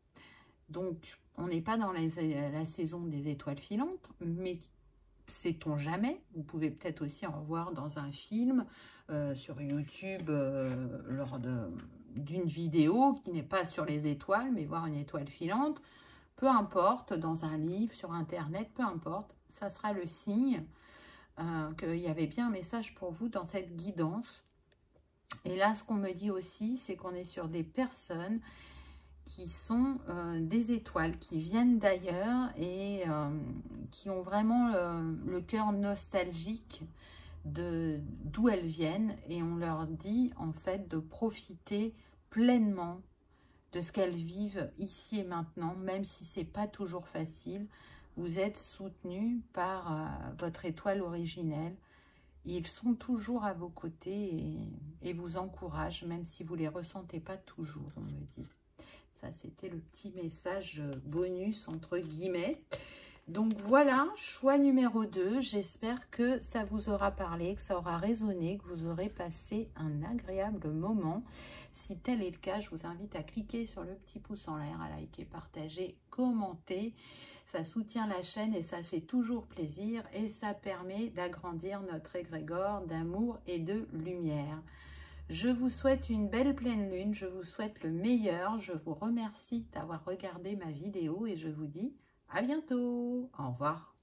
Donc, on n'est pas dans la saison des étoiles filantes, mais sait-on jamais. Vous pouvez peut-être aussi en voir dans un film, sur YouTube, lors d'une vidéo qui n'est pas sur les étoiles, mais voir une étoile filante. Peu importe, dans un livre, sur Internet, peu importe, ça sera le signe qu'il y avait bien un message pour vous dans cette guidance. Et là, ce qu'on me dit aussi, c'est qu'on est sur des personnes qui sont des étoiles, qui viennent d'ailleurs et qui ont vraiment le cœur nostalgique d'où elles viennent. Et on leur dit en fait de profiter pleinement de ce qu'elles vivent ici et maintenant, même si ce n'est pas toujours facile. Vous êtes soutenus par votre étoile originelle. Ils sont toujours à vos côtés et vous encouragent, même si vous ne les ressentez pas toujours, on me dit. Ça, c'était le petit message bonus, entre guillemets. Donc voilà, choix numéro 2. J'espère que ça vous aura parlé, que ça aura résonné, que vous aurez passé un agréable moment. Si tel est le cas, je vous invite à cliquer sur le petit pouce en l'air, à liker, partager, commenter. Ça soutient la chaîne et ça fait toujours plaisir et ça permet d'agrandir notre égrégore d'amour et de lumière. Je vous souhaite une belle pleine lune, je vous souhaite le meilleur. Je vous remercie d'avoir regardé ma vidéo et je vous dis à bientôt. Au revoir.